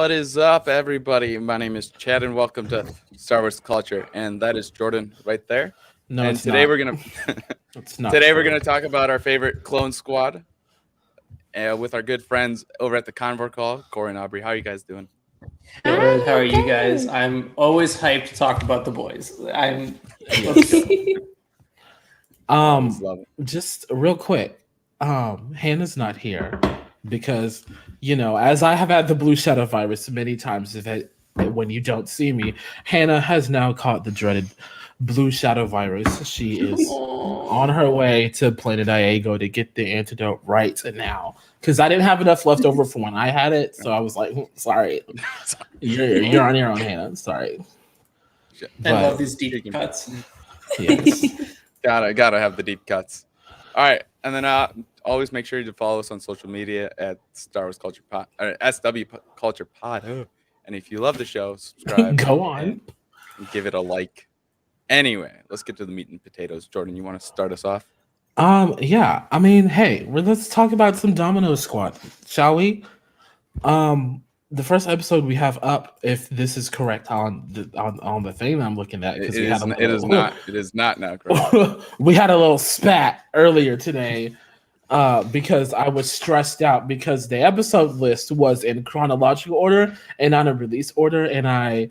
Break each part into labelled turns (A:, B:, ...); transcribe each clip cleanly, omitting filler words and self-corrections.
A: What is up, everybody? My name is Chad, and welcome to Star Wars Culture. And that is Jordan right there.
B: No,
A: and
B: it's
A: today
B: not.
A: we're gonna
B: It's not
A: today
B: true.
A: we're gonna talk about our favorite clone squad with our good friends over at the Convor call, Corey and Aubree. How are you guys doing?
C: Good. How are you guys? I'm always hyped to talk about the boys. Let's go.
A: Love it.
B: Just real quick, Hannah's not here because, as I have had the blue shadow virus many times, when you don't see me, Hannah has now caught the dreaded blue shadow virus. She is on her way to Planet Iago to get the antidote right now. Because I didn't have enough left over for when I had it, so I was like, sorry. You're on your own, Hannah. Sorry.
C: I love these deep cuts.
B: Yes.
A: Gotta have the deep cuts. All right, and then always make sure to follow us on social media at Star Wars Culture Pod or SW Culture Pod. And if you love the show, subscribe.
B: Go on.
A: And give it a like. Anyway, let's get to the meat and potatoes. Jordan, you want to start us off?
B: Yeah. I mean, hey, let's talk about some Domino Squad, shall we? The first episode we have up, if this is correct on the thing I'm looking at,
A: It is not now correct.
B: We had a little spat earlier today, because I was stressed out because the episode list was in chronological order and not a release order, and I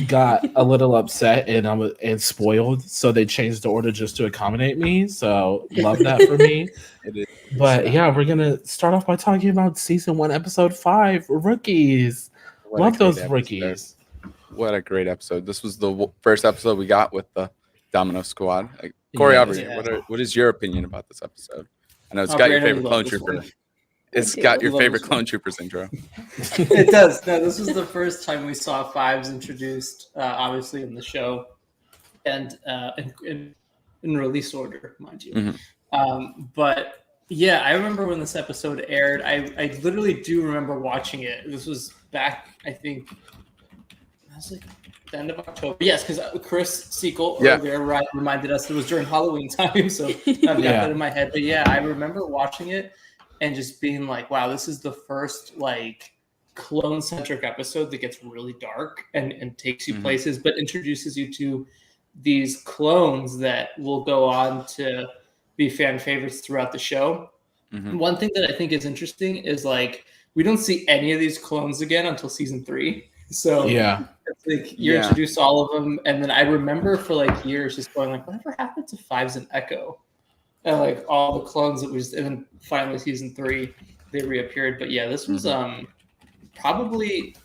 B: got a little upset and spoiled, so they changed the order just to accommodate me. So love that for me. But yeah, we're gonna start off by talking about season 1, episode 5, rookies. Love those rookies.
A: What a great episode! This was the first episode we got with the Domino Squad. Corey, Aubree, what is your opinion about this episode? I know it's got your favorite clone trooper. It's got your favorite clone troopers intro.
C: It does. No, this was the first time we saw Fives introduced, obviously in the show, and in release order, mind you.
A: Mm-hmm.
C: But yeah, I remember when this episode aired. I literally do remember watching it. This was back, I think, I was like the end of October. Yes, because Chris Seekell earlier reminded us it was during Halloween time, so I've got that in my head. But yeah, I remember watching it and just being like, wow, this is the first clone-centric episode that gets really dark and takes you places, but introduces you to these clones that will go on to be fan favorites throughout the show. One thing that I think is interesting is we don't see any of these clones again until season 3. So it's you introduce all of them, and then I remember for years just going whatever happened to Fives and Echo? And all the clones that was, and then finally season 3 they reappeared. But yeah, this was probably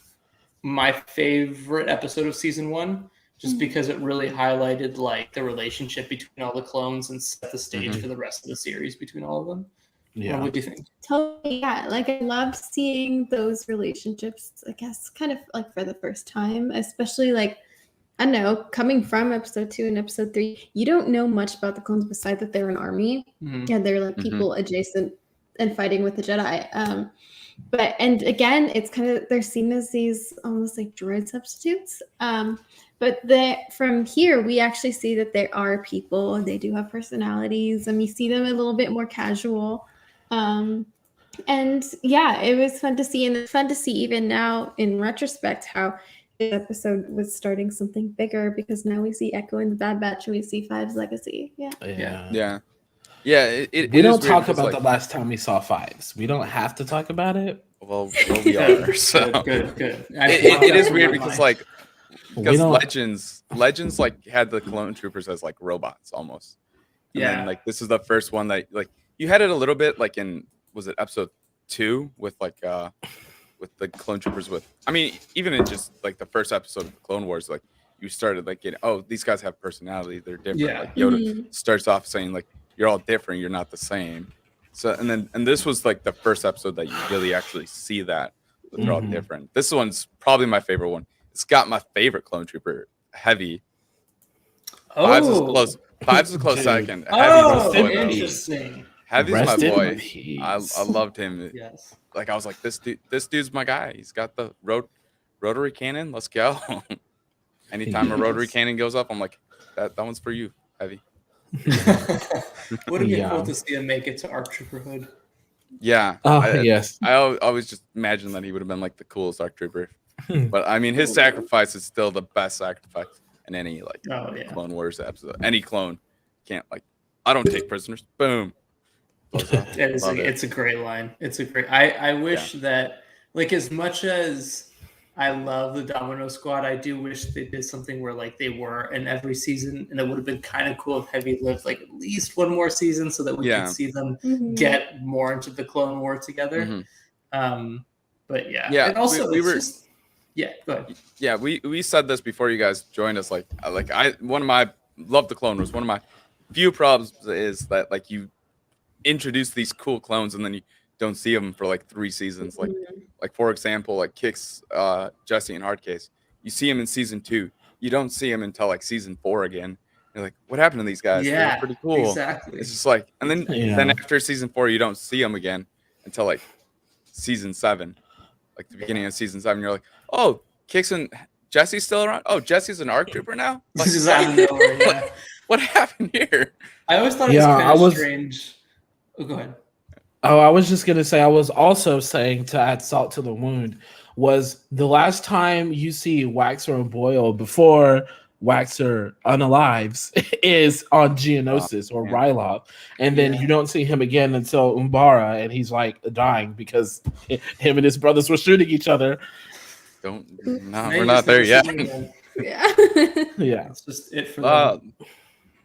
C: my favorite episode of season 1, just because it really highlighted the relationship between all the clones and set the stage for the rest of the series between all of them.
B: Yeah.
C: What do you think?
D: Totally, yeah. I love seeing those relationships, I guess, kind of for the first time, especially I don't know, coming from episode 2 and episode 3, you don't know much about the clones besides that they're an army and they're people adjacent and fighting with the Jedi. And again, it's kind of, they're seen as these almost droid substitutes. But from here, we actually see that there are people and they do have personalities, and we see them a little bit more casual. And yeah, it was fun to see, and it's fun to see even now in retrospect how this episode was starting something bigger, because now we see Echo in the Bad Batch and we see Fives' legacy.
A: We don't
B: talk about the last time we saw Fives. We don't have to talk about it.
A: Well we are. So
C: good.
A: It is weird because Legends had the clone troopers as robots almost. And then, this is the first one that you had it a little bit in, was it episode 2 with with the clone troopers even in just the first episode of Clone Wars, you started these guys have personality, they're different. Yoda starts off saying you're all different, you're not the same. So and this was the first episode that you really actually see that they're all different. This one's probably my favorite one. It's got my favorite clone trooper, Heavy. Fives is a close second.
C: Interesting.
A: Heavy's my boy. I loved him. Yes. I was this dude's my guy. He's got the rotary cannon. Let's go. Anytime a rotary cannon goes up, I'm that one's for you, Heavy.
C: Would it be cool to see him make it to ARC Trooperhood?
A: Yeah.
B: Yes.
A: I always just imagine that he would have been the coolest ARC Trooper. But I mean, his sacrifice is still the best sacrifice in any like Clone Wars episode. Any clone can't like. I don't take prisoners. Boom.
C: It's a great line. It's a great. I wish that like as much as I love the Domino Squad, I do wish they did something where like they were in every season, and it would have been kind of cool if Heavy lived like at least one more season so that we could see them get more into the Clone War together. But and also go ahead.
A: Yeah, we said this before you guys joined us. Love the Clone Wars. One of my few problems is that like you introduce these cool clones and then you don't see them for like 3 seasons. Like for example, like Kix, Jesse, and Hardcase. You see him in season 2. You don't see him until like season 4 again. You're like, what happened to these guys?
C: Yeah,
A: they're pretty cool.
C: Exactly.
A: It's just like, and then after season 4, you don't see them again until like season 7, like the beginning of season 7. You're like, oh, Kix and Jesse's still around. Oh, Jesse's an ARC trooper now. Like,
C: This is out of nowhere.
A: what happened here?
C: I always thought it was kind of strange. Oh, go ahead.
B: Oh, I was just gonna say. I was also saying to add salt to the wound was the last time you see Waxer and Boyle before Waxer unalives is on Geonosis or Ryloth, and then you don't see him again until Umbara, and he's like dying because him and his brothers were shooting each other.
A: We're not there yet.
B: Yeah,
C: it's just it for them.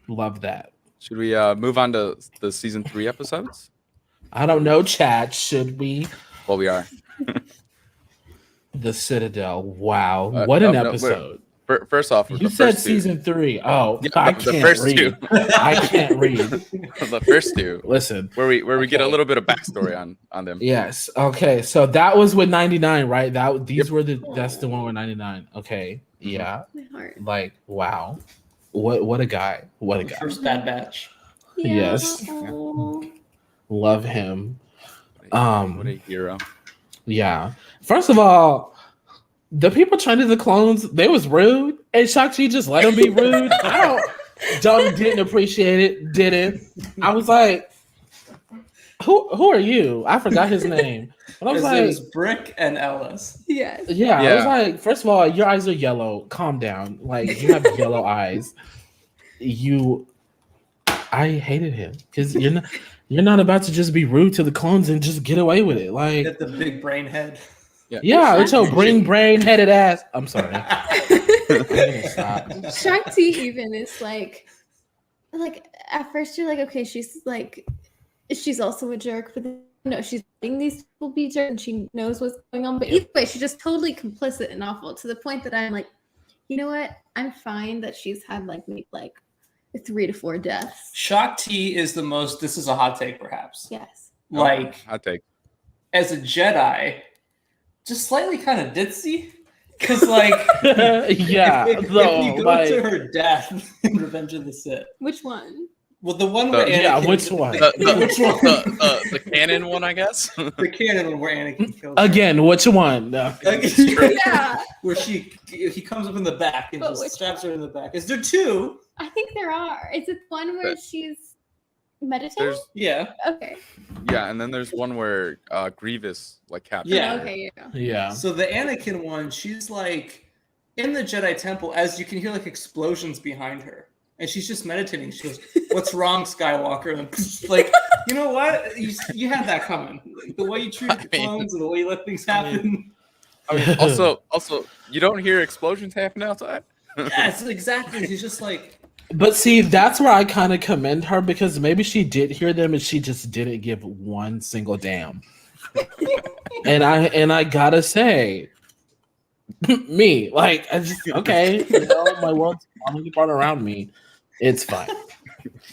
B: Love that.
A: Should we move on to the season 3 episodes?
B: I don't know, Chad. Should we?
A: Well, we are.
B: The Citadel. Wow, what an episode!
A: First off,
B: you said season 3. Oh,
A: yeah,
B: I can't
A: first
B: read.
A: 2.
B: I can't read.
A: The first 2.
B: Listen,
A: where we get a little bit of backstory on them.
B: Yes. Okay. So that was with 99, right? That's the one with 99. Okay. Yeah.
D: My heart.
B: Like, wow. What a guy. What a guy.
C: First Bad Batch.
B: Yes. Love him.
A: What a hero.
B: Yeah. First of all, the people training the clones, they was rude, and Shang-Chi just let them be rude. Didn't appreciate it. Didn't. I was like, who are you? I forgot his name. But I was like,
C: it was Brick and Ellis.
D: Yes.
B: Yeah. I was like, first of all, your eyes are yellow. Calm down. Like, you have yellow eyes. I hated him because you're not about to just be rude to the clones and just get away with it. Like,
C: get the big brain head.
B: Yeah, it's your brain-headed ass. I'm sorry.
D: Shang-Chi even is like at first you're like, okay, she's also a jerk, but then, no, she's letting these people be jerks and she knows what's going on. But either way, she's just totally complicit and awful to the point that I'm like, you know what? I'm fine that she's had maybe 3 to 4 deaths.
C: Shakti is the most. This is a hot take, perhaps.
D: Yes.
A: Hot take.
C: As a Jedi, just slightly kind of ditzy. Because, if you go to her death in Revenge of the Sith.
D: Which one?
C: Well, the one where Anakin...
B: Yeah, which one?
A: The canon one, I guess?
C: The canon one where Anakin kills
B: again, which one? No.
D: Yeah.
C: Where he comes up in the back and just stabs her in the back. Is there 2?
D: I think there are. Is it one where she's meditating?
C: Yeah.
D: Okay.
A: Yeah, and then there's one where Grievous captured
C: her.
D: Okay,
B: yeah.
C: So the Anakin one, she's in the Jedi Temple, as you can hear explosions behind her. And she's just meditating. She goes, "What's wrong, Skywalker?" And you know what? You had that coming. The way you treated the clones and the way you let things happen.
A: Also, you don't hear explosions happening outside?
C: Yes, exactly. She's just
B: But see, that's where I kind of commend her because maybe she did hear them and she just didn't give one single damn. and I gotta say, me, I just okay, my world's falling apart around me. It's fine.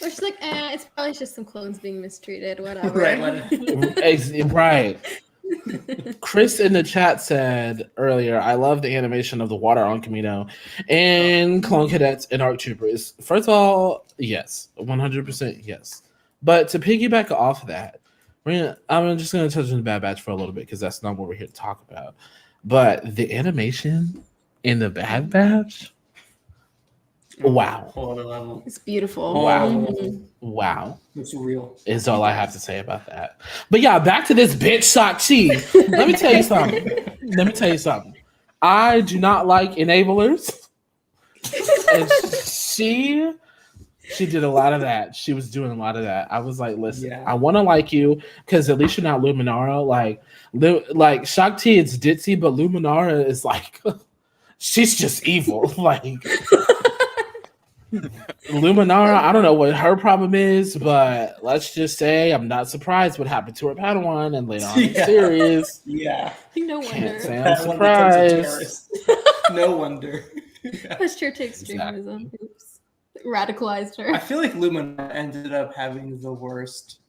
D: Or she's like, it's probably just some clones being mistreated, whatever.
B: Right. Chris in the chat said earlier, I love the animation of the water on Camino and Clone Cadets and ARC Troopers. First of all, yes, 100% yes. But to piggyback off of that, I'm just going to touch on the Bad Batch for a little bit because that's not what we're here to talk about. But the animation in the Bad Batch, wow.
D: It's beautiful.
B: Wow.
C: It's real.
B: Is all I have to say about that. But yeah, back to this bitch Shang-Chi. Let me tell you something. I do not like enablers. And she did a lot of that. She was doing a lot of that. I was like, listen, I want to like you because at least you're not Luminara. Like Shakti, it's ditzy, but Luminara is like, she's just evil. Like Luminara, I don't know what her problem is, but let's just say I'm not surprised what happened to her Padawan and later on in the series.
C: Yeah.
D: No wonder.
B: Can't say I'm surprised.
C: No wonder.
D: Pushed her to extremism.
C: Exactly.
D: Oops. Radicalized her.
C: I feel like Lumina ended up having one of the worst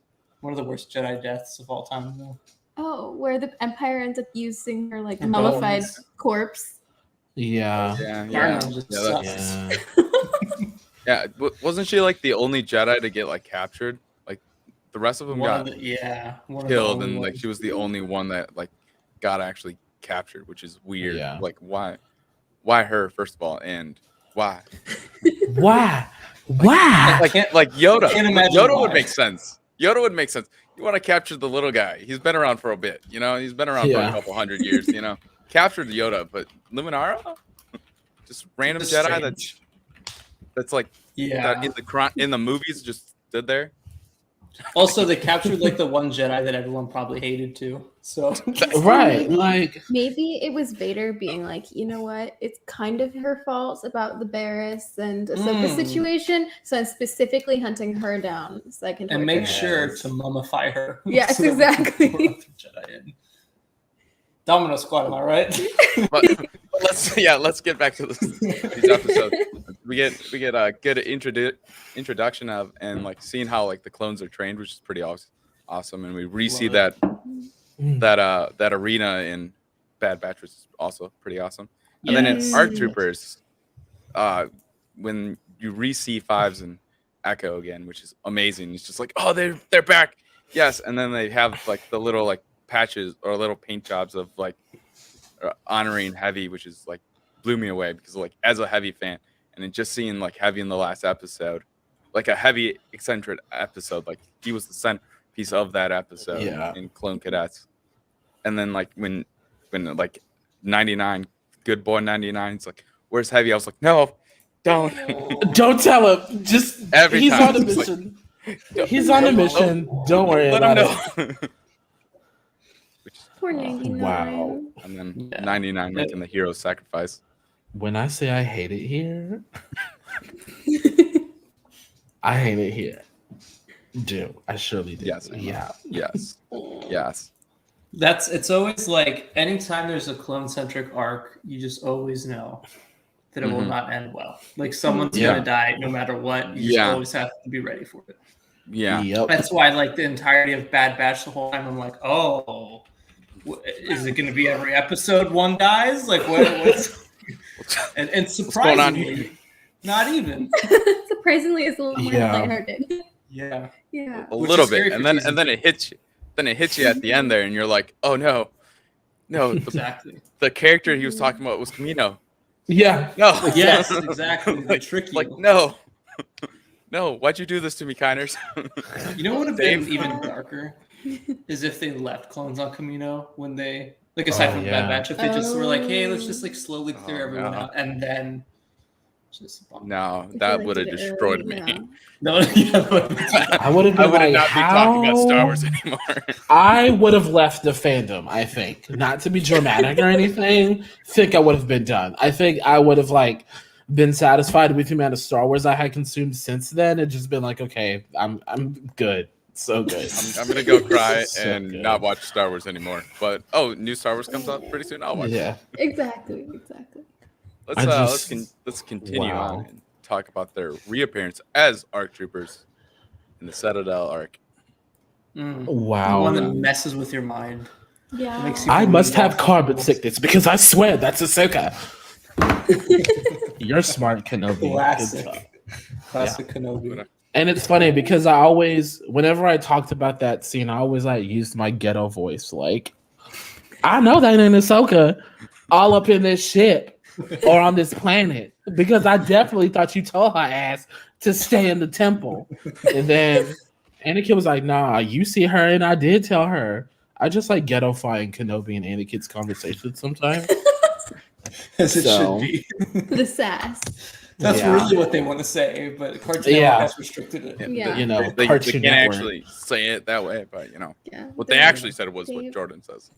C: Jedi deaths of all time, though.
D: Oh, where the Empire ends up using her like mummified corpse.
B: Yeah.
A: Yeah. Wasn't she like the only Jedi to get like captured? Like the rest of them got killed, and like she was the only one that like got actually captured, which is weird.
B: Yeah.
A: Like why her first of all, and why?
B: Why?
A: Like Yoda. Yoda
C: why.
A: would make sense. Yoda would make sense. You want to capture the little guy. He's been around for a bit, you know. He's been around for a couple hundred years, you know. Captured Yoda, but Luminara, just random Jedi that's like that in the movies just stood there.
C: Also, they captured like the one Jedi that everyone probably hated too. So
B: right, like
D: maybe it was Vader being like, you know what? It's kind of her fault about the Barriss and Ahsoka situation, so I'm specifically hunting her down so I can
C: make sure to mummify her.
D: Yes, exactly.
C: Jedi in. Domino Squad, am I right?
A: But let's get back to these episodes. We get a good introduction of and like seeing how like the clones are trained, which is pretty awesome, and we re-see that arena in Bad Batch, which is also pretty awesome. And then in Arc Troopers, when you re-see Fives and Echo again, which is amazing. It's just like, oh, they're back, yes. And then they have like the little like patches or little paint jobs of like honoring Heavy, which is like blew me away because like as a Heavy fan, and then just seeing like Heavy in the last episode, like a Heavy eccentric episode, like he was the centerpiece of that episode in Clone Cadets. And then like when like 99, good boy 99, it's like, where's Heavy? I was like, no, don't
B: tell him. Just
A: every time
B: on a mission. Like, he's on a mission. Don't worry about it.
D: Poor 99.
B: Wow.
A: And then 99 making the hero sacrifice.
B: When I say I hate it here, I hate it here. Do I surely do?
A: Yes. Yes.
C: It's always like anytime there's a clone-centric arc, you just always know that it will not end well. Like someone's gonna die no matter what. You just always have to be ready for it.
A: Yeah.
B: Yep.
C: That's why like the entirety of Bad Batch the whole time I'm like, oh, is it going to be every episode one dies? Like what's and surprisingly, not even.
D: Surprisingly, it's a little more lighthearted.
C: Yeah.
A: A little bit, and then it hits you. Then it hits you at the end there, and you're like, oh no.
C: Exactly.
A: The character he was talking about was Camino.
B: Yeah.
A: No.
C: Yes, exactly. The trick you.
A: Like no. No, why'd you do this to me, Kiners?
C: You know what would have been even darker is if they left clones on Camino when they like aside from Bad Batch, if they just were like, hey, let's just like slowly clear everyone out, and then just
A: that would have destroyed me.
C: No,
B: I would have
A: not be talking about Star Wars anymore.
B: I would have left the fandom, I think. Not to be dramatic or anything. I would have been done. I think I would have like been satisfied with the amount of Star Wars I had consumed since then and just been like, okay, I'm good. So good.
A: I'm gonna go cry and not watch Star Wars anymore. But new Star Wars comes out pretty soon. I'll watch it.
D: Exactly.
A: Let's continue on and talk about their reappearance as ARC troopers in the Citadel arc.
B: Wow.
C: The one that messes with your mind.
D: Yeah.
B: I must have carbon sickness because I swear that's Ahsoka. You're smart, Kenobi.
C: Classic Kenobi.
B: And it's funny because I always, whenever I talked about that scene, I always like used my ghetto voice. Like, I know that ain't Ahsoka all up in this ship or on this planet because I definitely thought you told her ass to stay in the temple. And then Anakin was like, nah, you see her, and I did tell her. I just like ghetto-fying Kenobi and Anakin's conversation sometimes. I
C: As it
B: So-
C: should be.
D: The sass.
C: That's
B: Yeah.
C: really what they want to say, but Cartoon
B: Yeah.
C: Network has restricted it.
D: Yeah.
B: You know,
A: they
B: Cartoon
A: can't
B: Network.
A: actually say it that way, but
D: Yeah.
A: what they
D: the-
A: actually said was what
D: Dave.
A: Jordan says.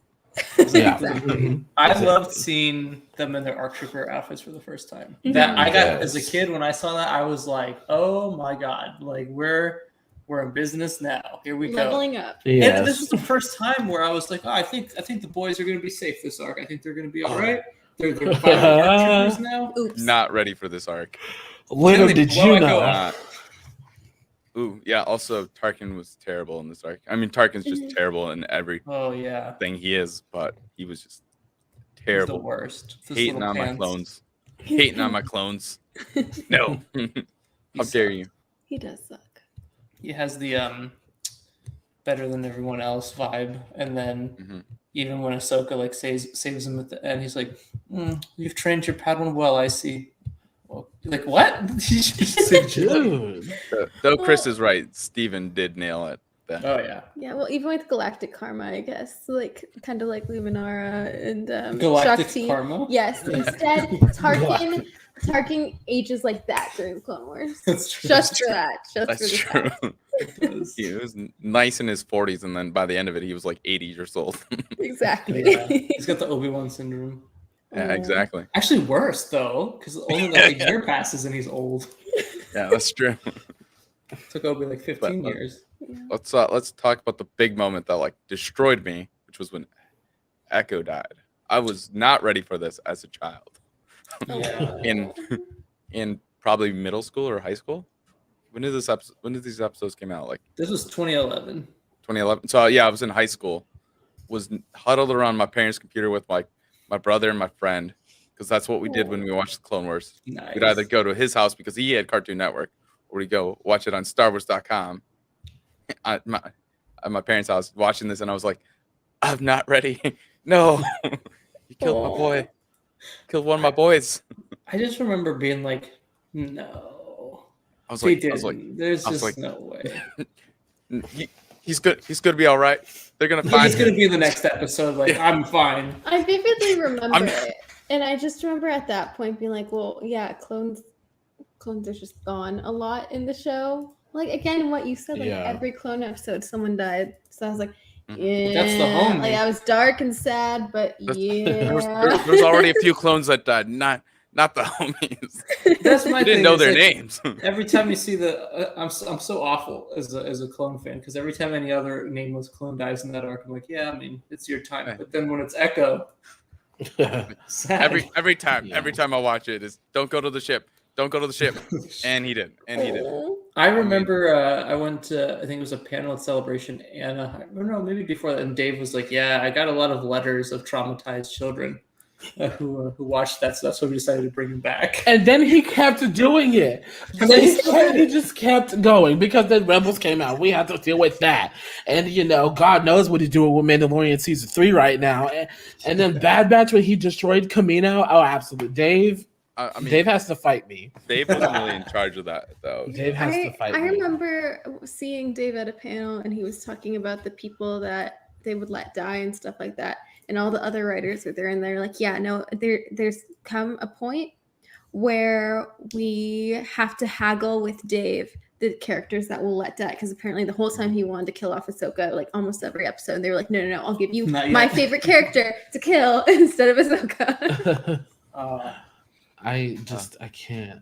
B: Yeah.
C: Exactly.
B: Mhm.
C: I
B: Exactly.
C: loved seeing them in their ARC Trooper outfits for the first time.
D: Mhm.
C: That I got
B: Yes.
C: as a kid when I saw that, I was like, "Oh my god! Like we're in business now. Here we go."
D: Leveling up.
B: Yes.
C: And this was the first time where I was like, "Oh, I think the boys are going to be safe this arc. I think they're going to be all right. They're finally ARC Troopers now."
D: Oops.
A: Not ready for this arc.
B: Little
C: Then they
B: did
C: blow
B: you
C: Echo
B: know.
C: up.
A: Ooh, yeah. Also, Tarkin was terrible in this arc. I mean, Tarkin's just
D: Mhm.
A: terrible in everything
C: Oh yeah,
A: he is, but he was just
C: he's the
A: terrible.
C: worst. His
A: Hating
C: little
A: on my
C: pants.
A: clones. Hating on my clones. No. How
C: He
A: dare
C: sucks.
A: you?
D: He does suck.
C: He has the better than everyone else vibe, and then
A: Mhm.
C: even when Ahsoka like saves him at the end, he's like, "You've trained your Padawan well, I see." Well, like what? He just said shit like-
B: Dude.
A: Though Chris is right, Steven did nail it. Then.
C: Oh yeah,
D: Yeah, well, even with Galactic Karma, I guess, like kind of like Luminara and
C: Galactic
D: Shakti.
C: Karma.
D: Yes, instead Tarkin ages like that during Clone Wars.
C: That's true.
D: Just for that. Just
A: That's
D: for the
A: true.
C: That's-
A: He was nice in his 40s, and then by the end of it, he was like 80 years old.
D: Exactly.
C: Yeah. He's got the Obi-Wan syndrome.
A: Yeah, exactly.
C: Actually, worse though, because only like a year passes and he's old.
A: Yeah, that's true.
C: Took Obi like 15
A: But-
C: years.
A: Let's talk about the big moment that like destroyed me, which was when Echo died. I was not ready for this as a child.
C: Yeah.
A: In probably middle school or high school. When did these episodes came out? Like
C: This was 2011.
A: 2011. So yeah, I was in high school. Was huddled around my parents' computer with my brother and my friend, because that's what we did when we watched the Clone Wars.
C: Nice.
A: We'd either go to his house because he had Cartoon Network, or we'd go watch it on StarWars.com. At my parents' house watching this, and I was like, I'm not ready. No, you killed my boy. Killed one of my boys.
C: I just remember being like, no.
A: I was
C: He
A: like,
C: didn't. There's
A: I was
C: just
A: like-
C: no way.
A: he's good. He's gonna be all right. They're gonna
C: He's
A: find
C: just gonna
A: him.
C: be in the next episode. Like, I'm fine.
D: I vividly remember
A: I'm-
D: it. And I just remember at that point being like, well, yeah, clones are just gone a lot in the show. Like again, what you said, like
B: Yeah.
D: every clone episode someone died. So I was like,
A: Mhm.
D: yeah.
C: That's the homie.
D: Like I was dark and sad, but yeah.
A: There's already a few clones that died, not the homies.
C: That's my
A: I didn't
C: thing,
A: know
C: is,
A: their
C: like,
A: names.
C: Every time you see I'm so awful as a clone fan, because every time any other nameless clone dies in that arc, I'm like, yeah, I mean, it's your time. But then when it's Echo, sad.
A: every time
B: Yeah.
A: I watch it is don't go to the ship, and he did.
D: Oh.
C: I remember I went to, I think it was a panel at Celebration, and I don't know, maybe before that, and Dave was like, yeah, I got a lot of letters of traumatized children who watched that, so that's why we decided to bring him back.
B: And then he kept doing it.
C: And then
B: He just kept going because then Rebels came out. We had to deal with that. And, God knows what he's doing with Mandalorian Season 3 right now. And then Bad Batch, when he destroyed Camino. Oh, absolutely. Dave
A: I mean,
B: Dave has to fight me.
A: Dave wasn't really in charge of that though.
B: Dave has to fight
D: I
B: me.
D: remember seeing Dave at a panel and he was talking about the people that they would let die and stuff like that. And all the other writers were there and they're like, yeah, no, there's come a point where we have to haggle with Dave the characters that will let die, because apparently the whole time he wanted to kill off Ahsoka, like almost every episode, and they were like, no, I'll give you
C: Not
D: my
C: yet.
D: favorite character to kill instead of Ahsoka.
B: I can't.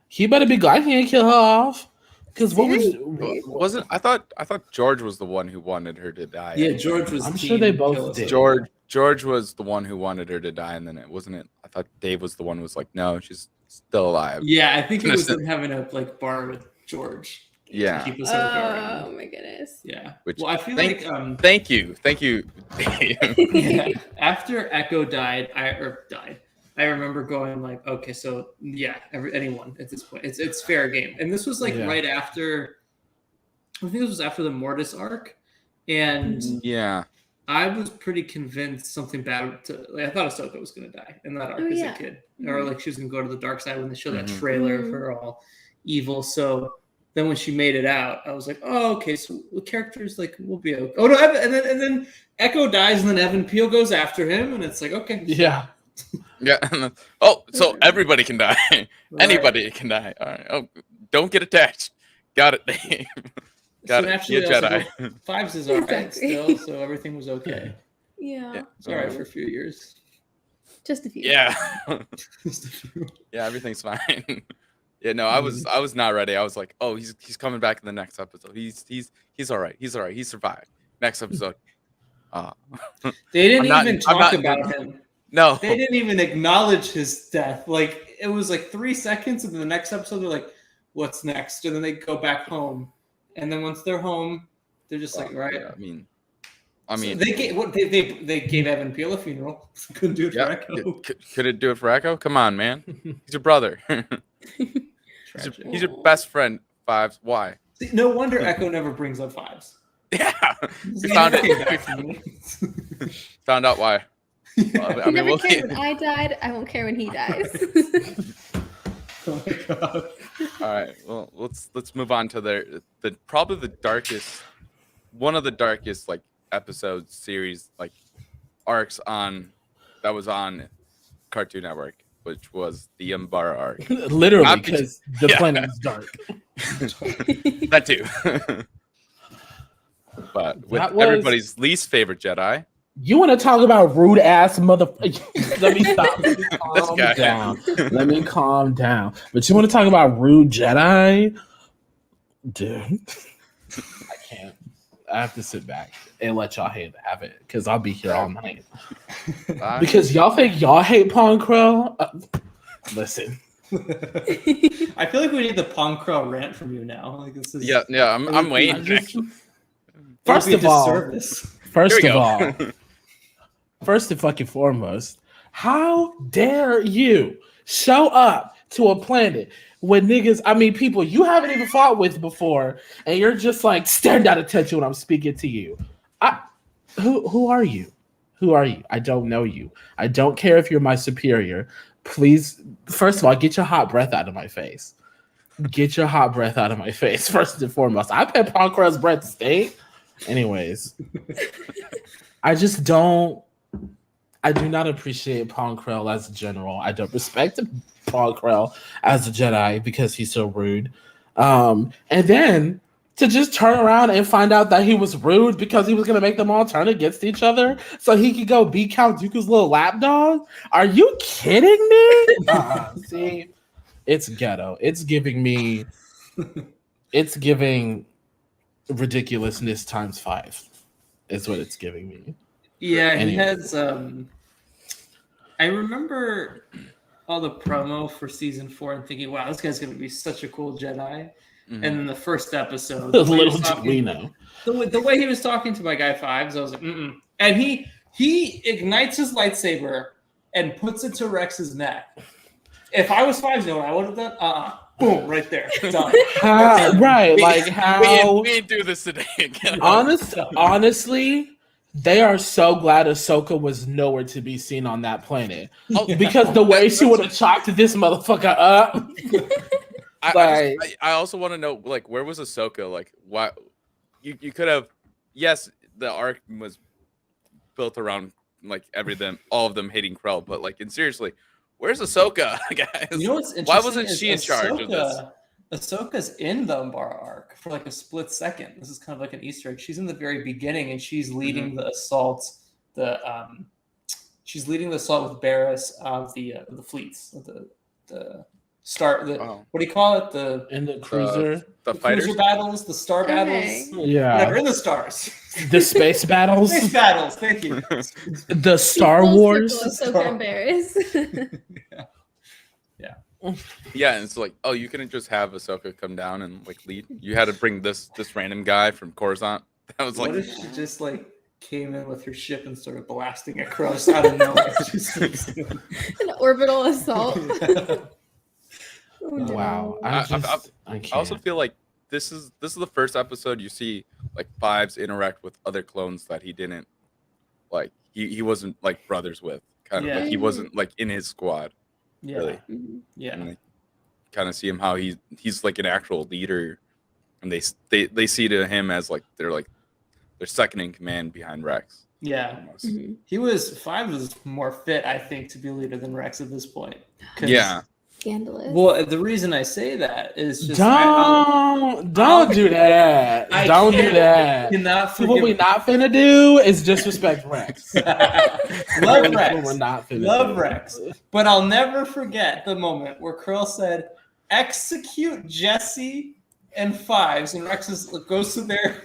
B: He better be glad he didn't kill her off. Because what was
D: Seriously?
A: Wasn't I thought George was the one who wanted her to die.
C: Yeah, George was.
B: I'm sure
C: keen
B: they
C: to
B: both
C: kill us.
B: did.
A: George was the one who wanted her to die, and then it wasn't it. I thought Dave was the one who was like, no, she's still alive.
C: Yeah, I think it was them having a bar with George.
A: Yeah.
C: To keep us around.
D: Oh my goodness.
C: Yeah.
A: Which
C: Well, I feel
A: thank-
C: like
A: Thank you, Dave.
C: yeah, after Echo died, I remember going like, okay, so yeah, anyone at this point, it's fair game. And this was like
B: Yeah.
C: right after, I think this was after the Mortis arc, and
A: Yeah.
C: I was pretty convinced something bad. I thought Ahsoka was going to die in that arc
D: Oh,
C: as
D: yeah.
C: a kid, or like she was going to go to the dark side when they showed that
A: Mhm.
C: trailer of
D: Mhm.
C: her all evil. So then when she made it out, I was like, oh, okay, so the characters like will be okay. Oh no, and then Echo dies, and then Evan Peel goes after him, and it's like, okay,
B: Yeah.
A: Yeah. Oh, so everybody can die.
C: Right.
A: Anybody can die. All right. Oh, don't get attached. Got it, Dave. Got
C: So
A: it.
C: naturally,
A: Be a
C: I was like,
A: Jedi.
C: well, Fives is alright
D: Exactly.
C: still, so everything was okay.
D: Yeah.
C: It's alright for a few years.
D: Just a few.
A: Yeah.
C: Just a few.
A: Yeah, everything's fine. Yeah, no, I was not ready. I was like, oh, he's coming back in the next episode. He's all right. He's all right. He survived. Next episode.
C: They didn't
A: I'm
C: even
A: not-
C: talk
A: I'm not-
C: about him.
A: No.
C: They didn't even acknowledge his death. Like it was like 3 seconds, and then the next episode they're like, "What's next?" And then they go back home, and then once they're home, they're just like, "Right."
A: Yeah, I
C: So
A: mean,
C: they gave Evan Peel a funeral. Couldn't do it
A: yeah,
C: for Echo.
A: could it do it for Echo? Come on, man. He's your brother.
C: Tragic.
A: he's your best friend. Fives. Why?
C: See, no wonder Echo never brings up Fives.
A: Yeah. We
C: He
A: found
C: never came
A: it.
C: back from it.
A: Found out why. Well,
D: He never cared when I died. I won't care when he dies.
C: Oh my god.
A: All right. Well, let's move on to the probably the darkest, one of the darkest like episode series like arcs that was on Cartoon Network, which was the Umbara arc.
B: Literally,
A: Not
B: because the
A: yeah.
B: planet is dark.
A: That too. But with
B: That was-
A: everybody's least favorite Jedi,
B: You want to talk about rude ass motherfucker? Let me stop. Let me
A: This
B: calm
A: guy.
B: down. Let me calm down. But you want to talk about rude Jedi? Dude, I can't. I have to sit back and let y'all have it because I'll be here all night. Because y'all think y'all hate Pong Crow? Listen.
C: I feel like we need the Pong Crow rant from you now. Like this is
A: yeah, I'm waiting.
B: I just-
A: actually.
B: First
C: It would
B: of
C: be a
B: all,
C: disservice.
B: First
A: Here
B: of
A: we
B: all,
A: go.
B: first and fucking foremost, how dare you show up to a planet when niggas, people you haven't even fought with before, and you're just like staring down attention when I'm speaking to you. Who are you? Who are you? I don't know you. I don't care if you're my superior. Please, first of all, get your hot breath out of my face. Get your hot breath out of my face, first and foremost. I bet Ponkrell's breath stink. Anyways, I do not appreciate Ponkrell as a general. I don't respect Ponkrell as a Jedi because he's so rude. And then to just turn around and find out that he was rude because he was going to make them all turn against each other so he could go be Count Dooku's little lapdog? Are you kidding me? See, it's ghetto. It's giving ridiculousness times 5 is what it's giving me.
C: Yeah, he
B: Anyway.
C: has. I remember all the promo for season 4 and thinking, "Wow, this guy's going to be such a cool Jedi."
A: Mhm.
C: And then the first episode,
B: The
C: the way he
B: little
C: was talking-
B: Domino.
C: the way he was talking to my guy Fives, I was like, "Mm-mm." And he ignites his lightsaber and puts it to Rex's neck. If I was Fives, you know what I would have done? Boom, right there, done.
B: Right, like
A: we
B: how
A: ain't do this today.
B: honestly, they are so glad Ahsoka was nowhere to be seen on that planet.
A: Oh,
B: Because the way she would have chopped this motherfucker up.
A: I also want to know, like, where was Ahsoka? Like, why you could have? Yes, the arc was built around like all of them hating Krell, but like, and seriously, where's Ahsoka, guys?
C: You know what's interesting?
A: Why wasn't
C: is
A: she in charge of this?
C: Ahsoka's in the Umbara arc for like a split second. This is kind of like an Easter egg. She's in the very beginning, and she's leading the assault. She's leading the assault with Barriss of the fleets, of the star.
A: Oh.
C: What do you call it?
B: In the cruiser.
A: The fighters.
C: Cruiser battles, the star
D: Okay.
C: battles.
B: Yeah.
C: Whatever, in the stars.
B: The space battles.
C: Space battles. Thank you.
B: The Star
D: Full
B: Wars.
D: circle, Ahsoka and Barriss.
A: Yeah, and it's like, oh, you couldn't just have Ahsoka come down and like lead. You had to bring this random guy from Coruscant. That was like,
C: What if she just like came in with her ship and started blasting across out of nowhere?
D: An orbital assault. Oh, no.
B: Wow.
A: I
B: I
A: I also
B: can't.
A: feel like this is the first episode you see like Fives interact with other clones that he didn't like. He wasn't like brothers with. Kind of
C: Yeah.
A: like he wasn't like in his squad.
C: Yeah.
A: Really.
D: Mhm.
C: Yeah.
A: And they kind of see him how he's like an actual leader, and they see to him as like they're second in command behind Rex.
C: Yeah.
A: almost.
C: Five was more fit, I think, to be leader than Rex at this point. 'Cause-
A: Yeah.
D: Scandalous.
C: Well, the reason I say that is just
B: Don't do that.
C: I
B: Don't do
C: can't-
B: that.
C: cannot
B: See, what we
C: forgive.
B: not finna do is disrespect Rex.
C: Love
B: What
C: Rex.
B: we're not finna
C: Love
B: do.
C: Rex. But I'll never forget the moment where Krill said, "Execute Jesse and Fives," and Rex goes to their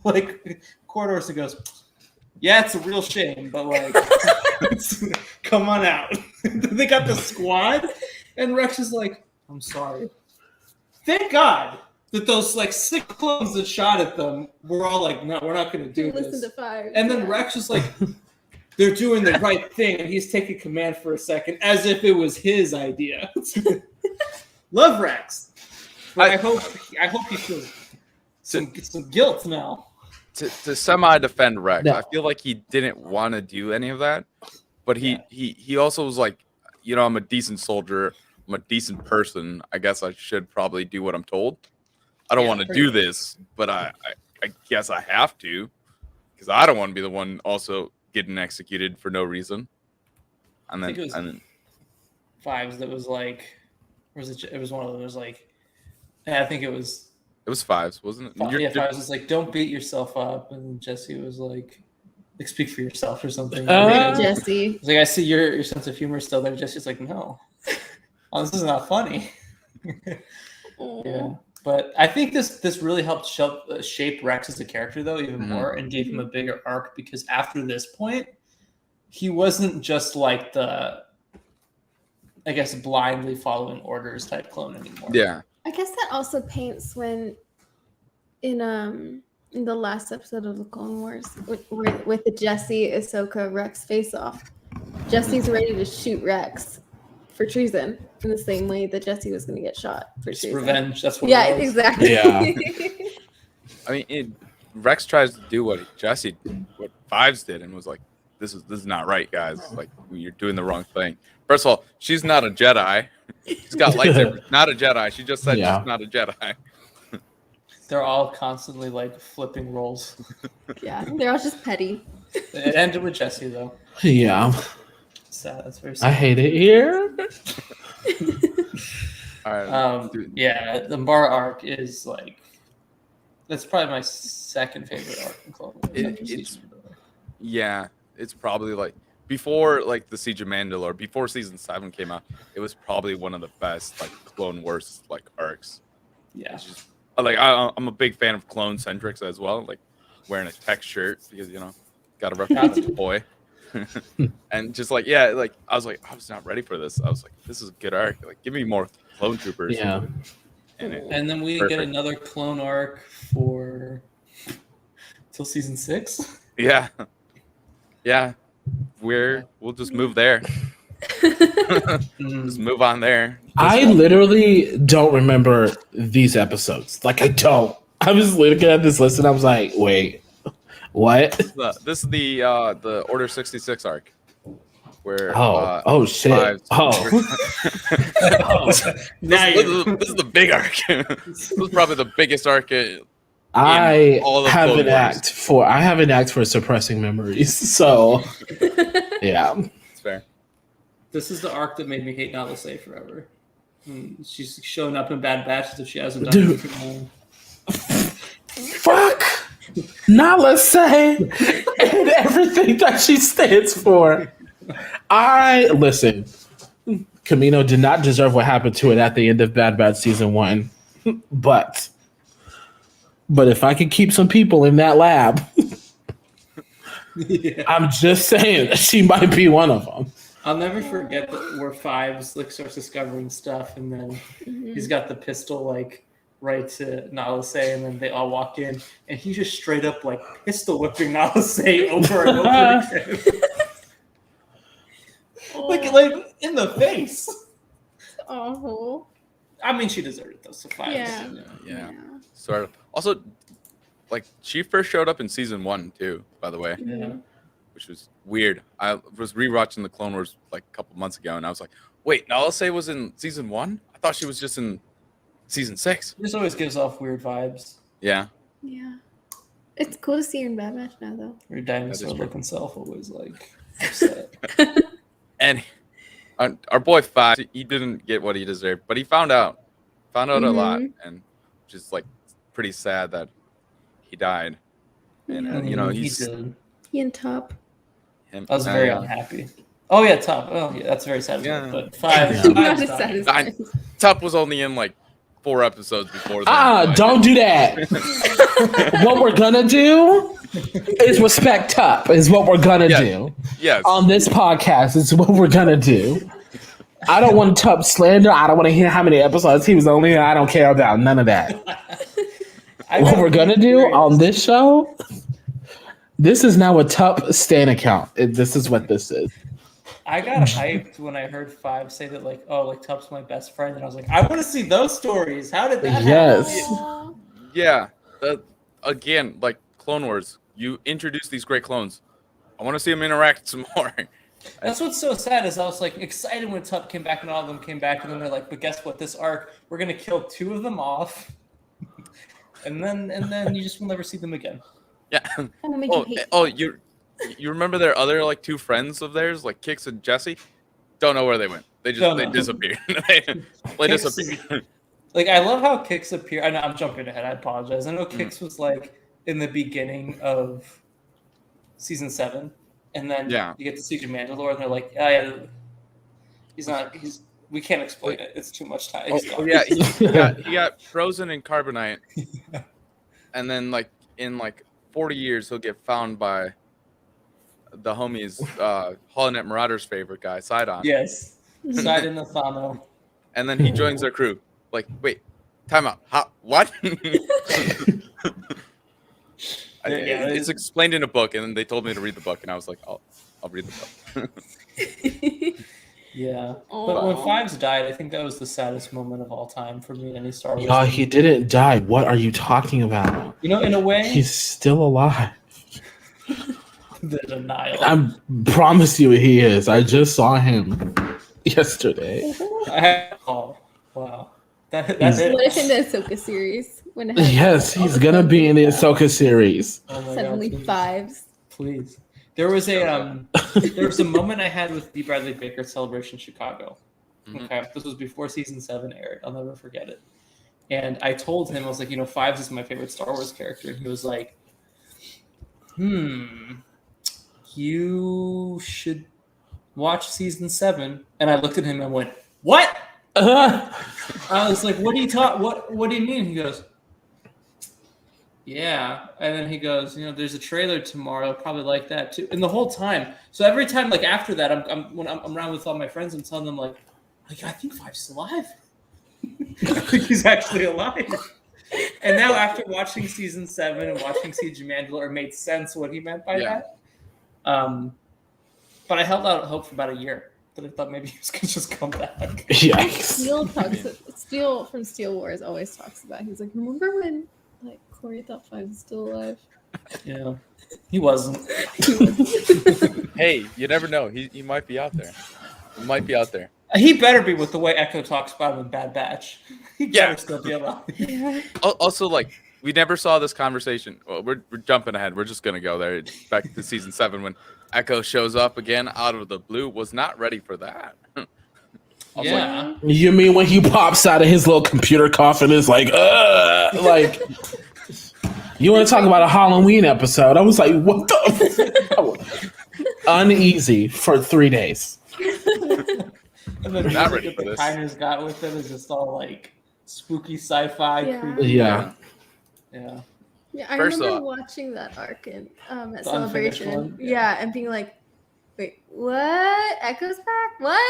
C: like corridors and goes, "Yeah, it's a real shame, but like, come on out." They got the squad, and Rex is like, "I'm sorry." Thank God that those like 6 clones that shot at them were all like, "No, we're not going to do
D: Listen
C: this."
D: to fire.
C: And then Rex was like, "They're doing the right thing," and he's taking command for a second, as if it was his idea. Love Rex, but I hope he feels some guilt now.
A: To semi-defend Rex,
B: No.
A: I feel like he didn't want to do any of that, but he also was like, you know, I'm a decent soldier, I'm a decent person. I guess I should probably do what I'm told. I don't want to do this, but I guess I have to, because I don't want to be the one also getting executed for no reason. And
C: I think
A: then,
C: it was
A: and then
C: Fives that was like, or was it was one of them. It was like, yeah, I think it was.
A: it was Fives, wasn't it?
C: Fives was like, "Don't beat yourself up," and Jesse was like, "Speak for yourself" or something.
D: Jesse.
C: It's like, "I see your sense of humor still there." Jesse's like, "No, oh, this is not funny." Yeah, but I think this really helped shape Rex as a character though even more, and gave him a bigger arc, because after this point, he wasn't just like the, I guess, blindly following orders type clone anymore.
A: Yeah.
D: I guess that also paints when in the last episode of the Clone Wars with the Jesse, Ahsoka, Rex face off. Jesse's ready to shoot Rex for treason in the same way that Jesse was going to get shot for
C: It's
D: treason.
C: revenge. That's what.
D: Yeah,
C: it was.
D: exactly.
B: Yeah.
A: I mean, Rex tries to do what what Fives did, and was like, "This is not right, guys. Like, you're doing the wrong thing." First of all, she's not a Jedi. She's got lightsabers. Not a Jedi. She just said she's not a Jedi.
C: They're all constantly like flipping roles.
D: Yeah, they're all just petty.
C: It ended with Jesse though.
B: Yeah.
C: Sad. That's very
B: I
C: sad.
B: hate it here.
A: All right.
C: Yeah, the Umbara arc is like, that's probably my second favorite arc in Clone Wars.
A: Yeah, it's probably like before like the Siege of Mandalore, before season 7 came out, it was probably one of the best like Clone Wars like arcs.
C: Yeah.
A: It's just, like I'm a big fan of clone centrics as well, like wearing a tech shirt because gotta represent the boy. And just like I was not ready for this. I was like, this is a good arc. Like, give me more clone troopers.
B: Yeah.
C: And then we get another clone arc for till season 6.
A: Yeah. We'll just move there. Just move on there.
B: I literally don't remember these episodes. Like, I don't. I was looking at this list and I was like, wait, what?
A: This is the Order 66 arc. Where
B: shit.
A: This is the big arc. This is probably the biggest arc.
B: I have an act for suppressing memories. So yeah.
A: It's fair.
C: This is the arc that made me hate Nalase forever. She's showing up in Bad Batch as if she hasn't done anything wrong.
B: Fuck Nalase and everything that she stands for. Listen, Camino did not deserve what happened to it at the end of Bad Batch season 1. But if I could keep some people in that lab, I'm just saying she might be one of them.
C: I'll never forget where Fives like starts discovering stuff, and then he's got the pistol like right to Nalase, and then they all walk in, and he's just straight up like pistol whipping Nalase over and over again. like in the face.
D: Oh.
C: I mean, she deserved it though. So Fives.
A: Yeah. Sort of. Also, like she first showed up in season 1 too. By the way.
C: Yeah.
A: Which was weird. I was rewatching the Clone Wars like a couple months ago, and I was like, "Wait, Nalase was in season 1? I thought she was just in season 6."
C: This always gives off weird vibes.
A: Yeah.
D: Yeah. It's cool to see her in Bad Batch now, though.
C: Your dinosaur-looking self always like upset.
A: And our boy Five, he didn't get what he deserved, but he found out a lot, and just like pretty sad that he died. And you know, he's
D: he and Top.
C: I was very unhappy. Oh yeah, Top. Oh yeah, that's very sad.
A: Yeah.
C: But Five.
A: Top was only in like 4 episodes before that.
B: Don't do that. What we're gonna do is respect Top. Is what we're gonna do.
A: Yes.
B: On this podcast, is what we're gonna do. I don't want Top slander. I don't want to hear how many episodes he was only in. I don't care about none of that. What we're gonna do on this show? This is now a Top Stan account. This is what this is.
C: I got hyped when I heard Five say that, like, oh, like Tup's my best friend, and I was like, I want to see those stories. How did that happen?
A: Yeah. Again, like Clone Wars, you introduce these great clones. I want to see them interact some more.
C: That's what's so sad is I was like excited when Tup came back and all of them came back, and then they're like, but guess what? This arc, we're gonna kill 2 of them off, and then you just will never see them again.
A: Yeah. You remember their other like 2 friends of theirs, like Kix and Jesse? Don't know where they went. They disappeared. they disappeared.
C: Like, I love how Kix appeared. I know I'm jumping ahead. I apologize. I know Kix was like in the beginning of season 7, and then you get to see Mandalore, and they're like, he's not. We can't explain it. It's too much time.
A: He got frozen in carbonite, and then like in like 40 years he'll get found by the homies, Holonet Marauder's favorite guy, Sidon.
C: Yes, Sidon Nathano.
A: And then he joins their crew. Like, wait, time out. What? It's explained in a book, and then they told me to read the book, and I was like, I'll read the book.
C: Yeah. But when Fives died, I think that was the saddest moment of all time for me in any Star Wars.
B: Oh, he didn't die. What are you talking about?
C: You know, in a way,
B: he's still alive.
C: The denial.
B: I promise you he is. I just saw him yesterday.
C: Oh, wow.
D: What if in the Ahsoka series?
B: Yes, he's gonna be in the Ahsoka series.
D: Suddenly God, Fives.
C: Please. There was a moment I had with D. Bradley Baker at Celebration Chicago. Okay, this was before season 7 aired. I'll never forget it. And I told him, I was like, you know, Fives is my favorite Star Wars character. And he was like, you should watch season 7. And I looked at him and went, what? I was like, what do you mean? He goes, yeah. And then he goes, you know, there's a trailer tomorrow. I'll probably like that too. And the whole time, so every time, like after that, when I'm around with all my friends, I'm telling them like I think Five's alive. I think he's actually alive. And now after watching season 7 and watching Siege of Mandalore, it made sense what he meant by that. But I held out hope for about a year. That I thought maybe he was gonna just come back.
B: Yikes.
D: Steel from Steel Wars always talks about. He's like, remember when like Corey thought Five was still alive?
C: Yeah, he wasn't.
A: Hey, you never know. He might be out there. He might be out there.
C: He better be with the way Echo talks about him in Bad Batch. He better still be alive.
D: Yeah.
A: Also, like, we never saw this conversation. Well, we're jumping ahead. We're just gonna go there back to season 7 when Echo shows up again out of the blue. Was not ready for that.
C: Yeah.
B: Like, you mean when he pops out of his little computer coffin is like, like, you want to talk about a Halloween episode? I was like, what the? Uneasy for 3 days.
C: And then
A: not ready for this.
C: Kyner's got with it is just all like spooky sci-fi.
B: Yeah.
C: Yeah.
D: Yeah, I remember watching that arc in at Celebration. Yeah, and being like, wait, what? Echo's back? What?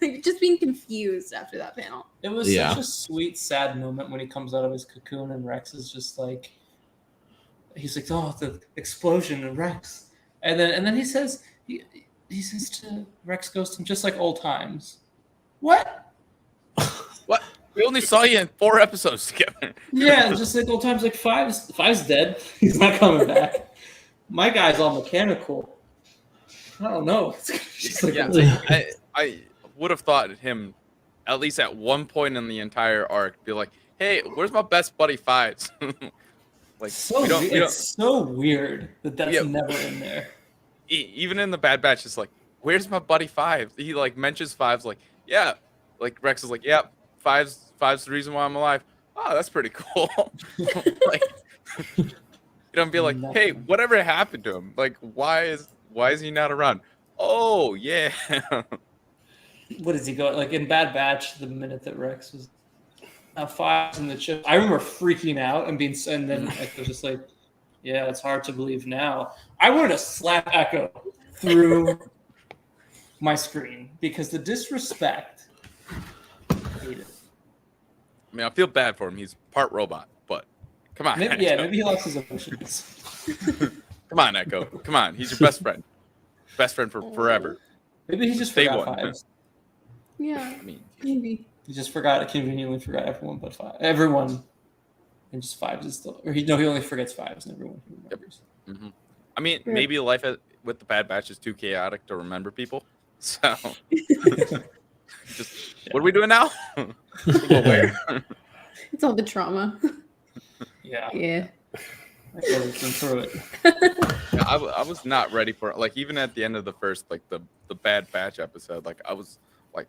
D: Like, just being confused after that panel.
C: It was such a sweet, sad moment when he comes out of his cocoon and Rex is just like, he's like, oh, the explosion and Rex. And then he says to Rex goes to him, just like old times. What?
A: What? We only saw you in 4 episodes together.
C: Yeah, just like old times. Like Five's dead. He's not coming back. My guy's all mechanical. I don't know.
A: I would have thought him, at least at one point in the entire arc, be like, "Hey, where's my best buddy Fives?" Like
C: it's so weird that that's
A: Yeah.
C: never in there.
A: Even in the Bad Batch, it's like, where's my buddy Five? He like mentions Five's like, yeah, like Rex is like, yeah, Five's the reason why I'm alive. Oh, that's pretty cool. Like, you don't be like, hey,
C: Nothing.
A: whatever happened to him? Like, why is he not around? Oh yeah.
C: What does he go like in Bad Batch? The minute that Rex was Fives in the chip, I remember freaking out and then Echo was just like, "Yeah, it's hard to believe now." I wanted to slap Echo through my screen because the disrespect. I hate it.
A: I mean, I feel bad for him. He's part robot, but come on.
C: Maybe,
A: Echo.
C: maybe he lost his emotions.
A: Come on, Echo. Come on. He's your best friend. Best friend for forever.
C: Maybe he just
A: Day
C: forgot
A: one.
C: Fives.
D: Yeah,
A: I mean,
D: maybe.
C: He just conveniently forgot everyone but Five. Everyone, and just Fives is still. Or he only forgets Fives and everyone he remembers.
A: mhm. I mean,
D: Yeah.
A: maybe life with the Bad Batch is too chaotic to remember people. So, just what are we doing now? Where?
D: It's all the trauma.
C: Yeah,
D: Yeah.
C: Echo's been through it.
A: Yeah, I was not ready for it. Like even at the end of the first, like the Bad Batch episode, like I was like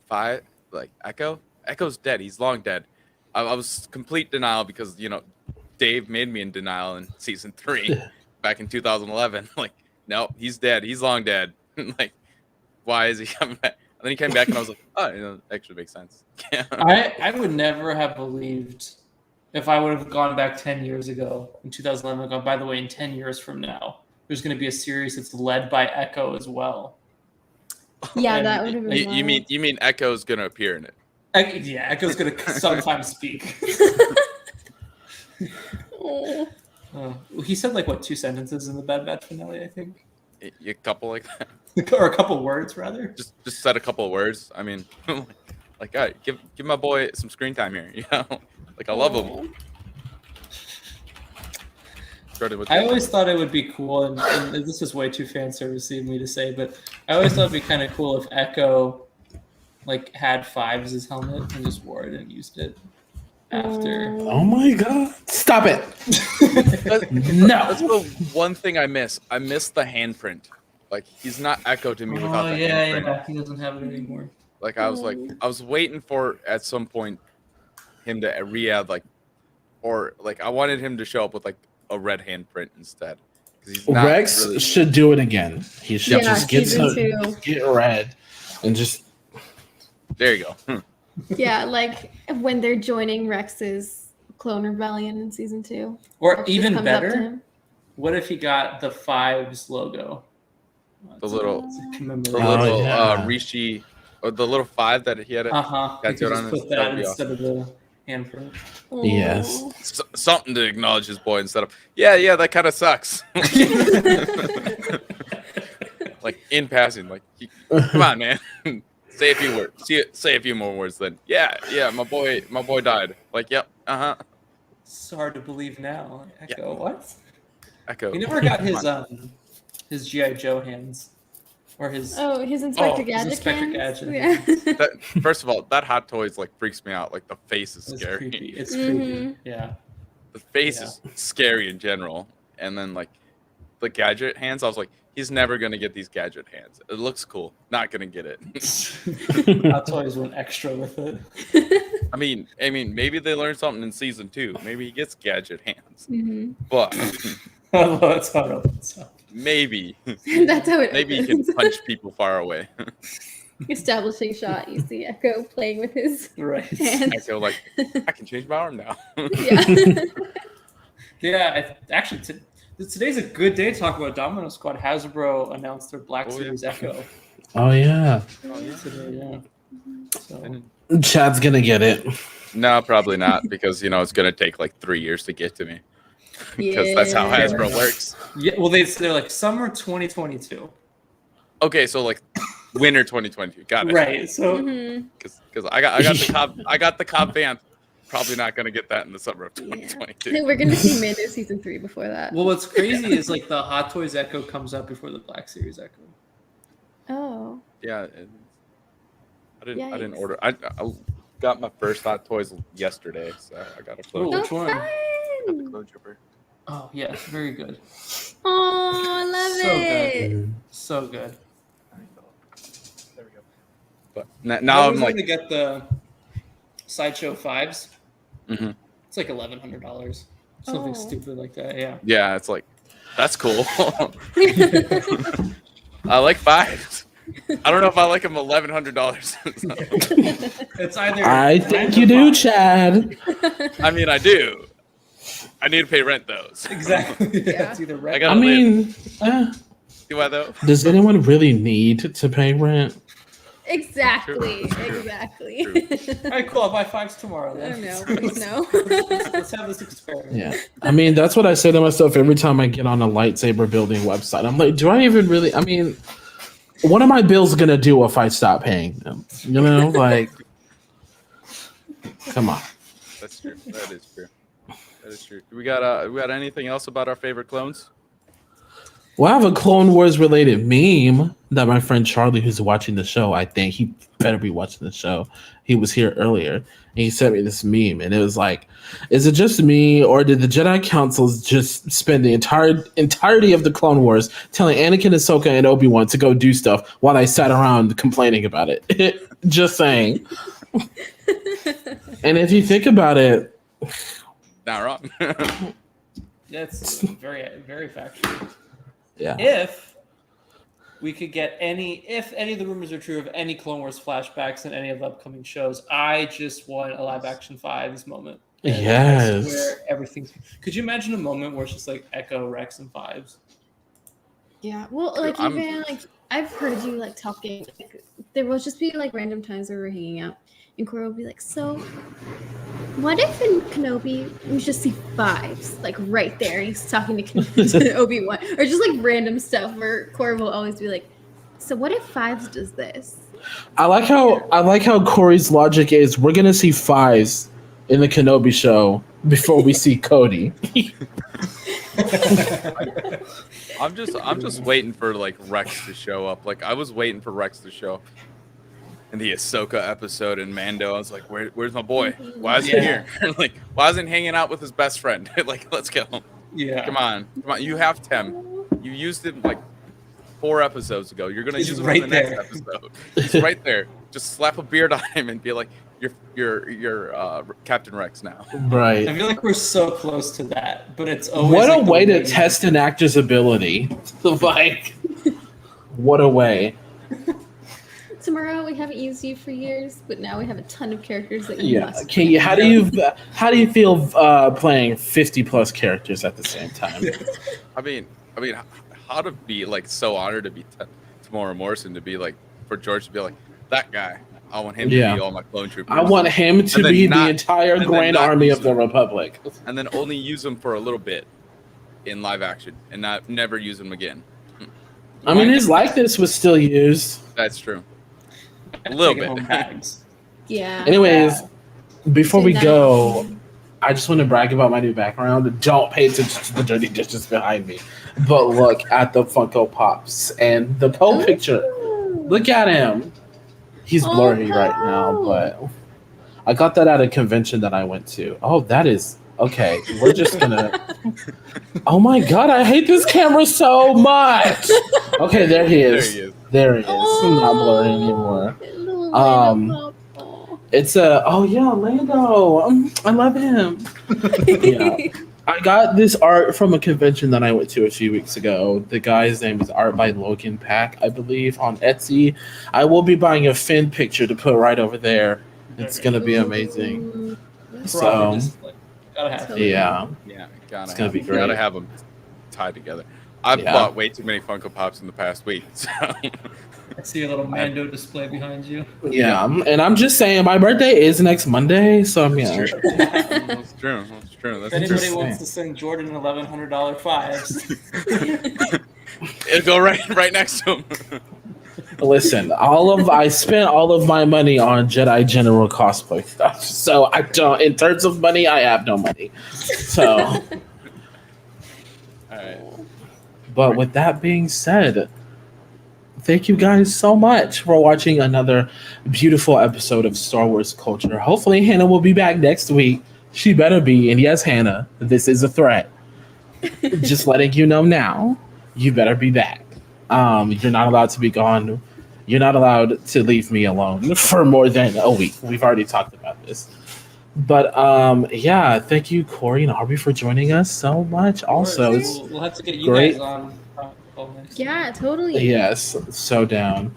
A: Five, like Echo's dead. He's long dead. I was complete denial because Dave made me in denial in season 3 back in 2011. Like no, he's dead. He's long dead. Like why is he coming back? And then he came back and I was like, oh, it actually makes sense.
C: I would never have believed if I would have gone back 10 years ago in 2011. Gone, by the way, in 10 years from now, there's going to be a series that's led by Echo as well.
D: Yeah,
C: And
D: that would have been.
A: You mean Echo's gonna appear in it?
C: Yeah, Echo's going to sometimes speak.
D: Oh.
C: He said like what 2 sentences in the Bad Batch finale, I think,
A: A couple like that.
C: or a couple words rather.
A: Just said a couple of words. I mean, like, all right, give my boy some screen time here. Like I love him.
C: I always thought it would be cool, and this is way too fan servicey of me to say, but I always thought it'd be kind of cool if Echo like had Five as his helmet and just wore it and used it after.
B: Oh my god! Stop it! No.
A: That's the one thing I miss. I miss the handprint. Like he's not Echo to me without the handprint.
C: Yeah, he doesn't have it anymore.
A: Like I was waiting for at some point him to re-add or I wanted him to show up with like a red handprint instead. He's not
B: Rex
A: really...
B: should do it again. He should just get red and just.
A: There you go.
D: Yeah, like when they're joining Rex's clone rebellion in season 2.
C: Or
D: Rex just
C: even
D: comes up to
C: better,
D: him.
C: what if he got the Fives logo?
A: The little Rishi, or the little 5 that he had tattooed on
C: put that instead of the handprint.
B: Yes.
A: Something to acknowledge his boy instead of yeah, that kind of sucks. Like in passing, like come on, man. Say a few words. Say a few more words. Then yeah. My boy died. Like yep.
C: It's hard to believe now. Echo, what?
A: Echo.
C: He never got his GI Joe hands, or his
D: Inspector Gadget.
C: Inspector
D: hands?
C: Gadget.
D: Yeah.
A: First of all, that hot toys freaks me out. Like the face is
C: It's
A: scary.
C: creepy. It's
D: Mhm.
C: creepy. Yeah.
A: The face is scary in general, and then the gadget hands. I was like, he's never gonna get these gadget hands. It looks cool. Not gonna get it.
C: Hot Toys went extra with it.
A: I mean, maybe they learned something in season 2. Maybe he gets gadget hands,
D: Mhm.
A: but
C: That's how it opens up.
A: maybe
D: That's how it
A: maybe he
D: opens.
A: can punch people far away.
D: Establishing shot. You see Echo playing with his
C: Right.
D: hands.
A: I feel I can change my arm now.
D: Yeah.
C: Yeah. Actually, today's a good day to talk about Domino Squad. Hasbro announced their Black Series Echo
B: Oh yeah.
C: today. Yeah. So,
B: Chad's gonna get it.
A: No, probably not, because it's gonna take 3 years to get to me. Because that's how
D: Yeah.
A: Hasbro works.
C: yeah. Well, they're like summer 2022.
A: Okay, so winter 2022. Got it.
C: Right. So
D: Mhm.
A: Because I got the Cobb Vanth. Probably not gonna get that in the summer of 2022.
D: We're gonna see Mando season 3 before that.
C: well, what's crazy is the Hot Toys Echo comes out before the Black Series Echo.
D: Oh.
A: Yeah. I didn't
D: Yikes.
A: order. I got my first Hot Toys yesterday, so I got a
C: Oh,
A: flip.
C: which one?
D: Fun.
A: Clone Trooper.
C: Oh yeah, very good.
D: Oh, I love
C: So
D: it.
C: good. So good.
A: There we go. But now I'm like,
C: to get the Sideshow 5s.
A: mm-hmm.
C: It's like $1,100. Something
D: Oh.
C: stupid like that. Yeah.
A: Yeah, it's like, that's cool. I like 5s. I don't know if I like them $1,100.
C: It's either.
B: I think you do, Chad.
A: I mean, I do. I need to pay rent though. So.
C: Exactly.
D: Yeah.
C: It's either
A: I
C: red.
A: gotta
B: I mean,
A: do I though?
B: does anyone really need to pay rent?
D: Exactly.
A: True.
D: Exactly.
A: True.
C: All right, cool. I'll buy 5s tomorrow
D: I
C: then.
D: don't know. Please no.
C: Let's have this experiment.
B: Yeah. I mean, that's what I say to myself every time I get on a lightsaber building website. I'm like, do I even really? I mean, what are my bills gonna do if I stop paying them? You know, like, come on.
A: That's true. That is true. That is true. We got anything else about our favorite clones?
B: Well, I have a Clone Wars related meme that my friend Charlie, who's watching the show, I think he better be watching the show. He was here earlier and he sent me this meme, and it was like, is it just me, or did the Jedi Councils just spend the entirety of the Clone Wars telling Anakin, Ahsoka, and Obi-Wan to go do stuff while I sat around complaining about it? Just saying. And if you think about it,
A: Not wrong.
C: That's very, very factual.
B: yeah.
C: If we could get if any of the rumors are true of any Clone Wars flashbacks in any of the upcoming shows, I just want a live action 5s moment. And
B: Yes.
C: that's where everything's. Could you imagine a moment where it's just like Echo, Rex, and 5s?
D: Yeah. Well, like
A: I'm-
D: even like I've heard you like talking. Like, there will just be like random times where we're hanging out, and Cora will be like, "So, what if in Kenobi we just see 5s like right there?" And he's talking to Obi-Wan, or just like random stuff where Cora will always be like, "So what if 5s does this?"
B: I like how Corey's logic is we're gonna see 5s in the Kenobi show before we see Cody.
A: I'm just waiting for like Rex to show up. Like I was waiting for Rex to show up in the Ahsoka episode in Mando. I was like, where's my boy? Why isn't he here? Like, why isn't he hanging out with his best friend? Like, let's go.
C: Yeah.
A: Come on. You have Tem. You used him like 4 episodes ago. You're gonna
C: He's
A: use him
C: right
A: in the next episode. He's right there. Just slap a beard on him and be like, you're Captain Rex now.
B: Right.
C: I feel like we're so close to that, but it's always
B: What a
C: like the
B: way to
C: way-
B: test an actor's ability. Like, what a way.
D: Tomorrow we haven't used you for years, but now we have a ton of characters that you
B: Yeah.
D: must.
B: Okay. How do you feel playing 50+ characters at the same time?
A: I mean, how to be like so honored to be Tamora Morrison, to be like, for George to be like, that guy. I want him to
B: Yeah.
A: be all my clone troopers.
B: I want him to
A: And then
B: be
A: not-
B: the entire
A: and then
B: Grand
A: not
B: Army
A: use
B: of the
A: him.
B: Republic.
A: And then only use him for a little bit in live action, and never use him again.
B: I mean, his likeness was still used.
A: That's true. A little
C: Taking home
A: bit.
C: bags.
D: Yeah.
B: Anyways, before we
D: Did
B: go,
D: that-
B: I just want to brag about my new background. Don't pay attention to the dirty dishes behind me, but look at the Funko Pops and the Poe picture. Look at him. He's
D: Oh,
B: blurry right now,
D: Poe.
B: but I got that at a convention that I went to. Oh, that is okay. We're just gonna. Oh my god, I hate this camera so much. Okay, there he
A: There
B: is.
A: he is.
B: There he is. Not blurry anymore. It's oh yeah, Lando. I love him. Yeah. I got this art from a convention that I went to a few weeks ago. The guy's name is Art by Logan Pack, I believe, on Etsy. I will be buying a Finn picture to put right over there. It's gonna be amazing. So
C: Gotta have it.
B: yeah,
A: Yeah,
B: It's gonna be great.
A: Gotta have them tied together. I've
B: Yeah.
A: bought way too many Funko Pops in the past week. So.
C: I see a little Mando display behind you.
B: yeah. And I'm just saying, my birthday is next Monday, so I'm
A: That's
B: yeah.
A: true. That's true. That's true.
C: If
A: That's
C: anybody
B: interesting.
C: wants to send Jordan $1,100 5s,
A: It'll go right next to him.
B: Listen, I spent all of my money on Jedi General cosplay stuff. So I don't, in terms of money, I have no money. So,
A: All right.
B: but with that being said, thank you guys so much for watching another beautiful episode of Star Wars Culture. Hopefully Hannah will be back next week She better be. And yes, Hannah, this is a threat. Just letting you know now. You better be back. You're not allowed to be gone. You're not allowed to leave me alone for more than a week. We've already talked about this. But yeah, thank you, Corey and Aubree, for joining us so much. Also, it's
C: we'll have to get you
B: great.
C: guys on. Next
D: Yeah, totally.
B: Yes, so down.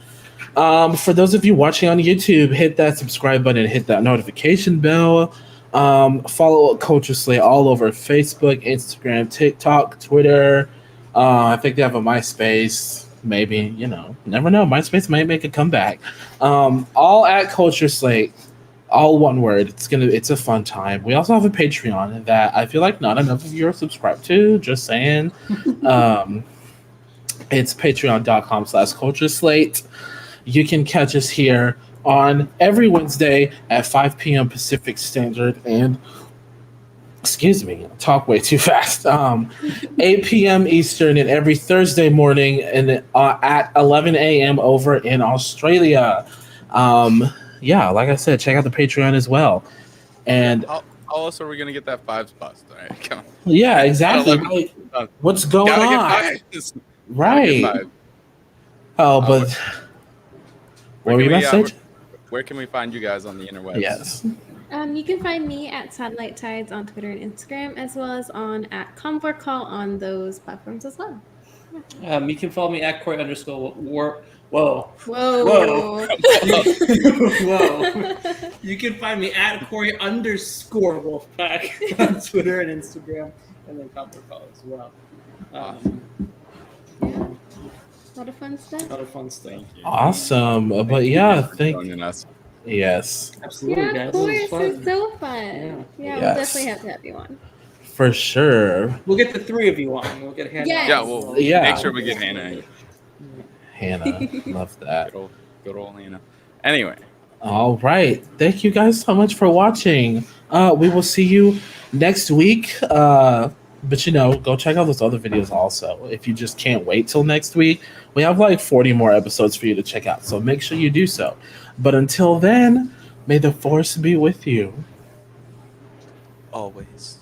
B: For those of you watching on YouTube, hit that subscribe button, hit that notification bell. Follow Culture Slate all over Facebook, Instagram, TikTok, Twitter. I think they have a MySpace. Maybe, never know. MySpace might make a comeback. All at Culture Slate. All one word. It's a fun time. We also have a Patreon that I feel like not enough of you are subscribed to. Just saying. It's patreon.com/cultureslate. You can catch us here on every Wednesday at 5 p.m. Pacific Standard and talk way too fast. 8 p.m. Eastern and every Thursday morning and at 11 a.m. over in Australia. Yeah, like I said, check out the Patreon as well. And
A: how else are we gonna get that 5 spots? All right, come on.
B: Yeah, exactly. Like, what's going on? Right. Oh, but what were you about to say?
A: Where can we find you guys on the interwebs?
B: Yes.
D: You can find me at Satellite Tides on Twitter and Instagram, as well as at Convor Call on those platforms as well.
C: You can follow me at Corey_war. Whoa.
D: Whoa.
C: Whoa. You can find me at Corey_Wolfpack on Twitter and Instagram, and then Convor Call as well.
D: Yeah. A lot of fun stuff.
B: Awesome. But yeah,
A: joining us.
B: Yes.
C: Absolutely,
D: Yeah,
C: guys.
D: of course. It's so fun. Yeah, we'll definitely have to have you on.
B: For sure.
C: We'll get the 3 of you on. We'll get Hannah.
D: Yes.
A: Yeah, we'll make sure we get Hannah.
B: Hannah, love that.
A: Good old Hannah. Anyway.
B: All right. Thank you guys so much for watching. We will see you next week. But go check out those other videos also. If you just can't wait till next week, we have like 40 more episodes for you to check out. So make sure you do so. But until then, may the force be with you.
A: Always.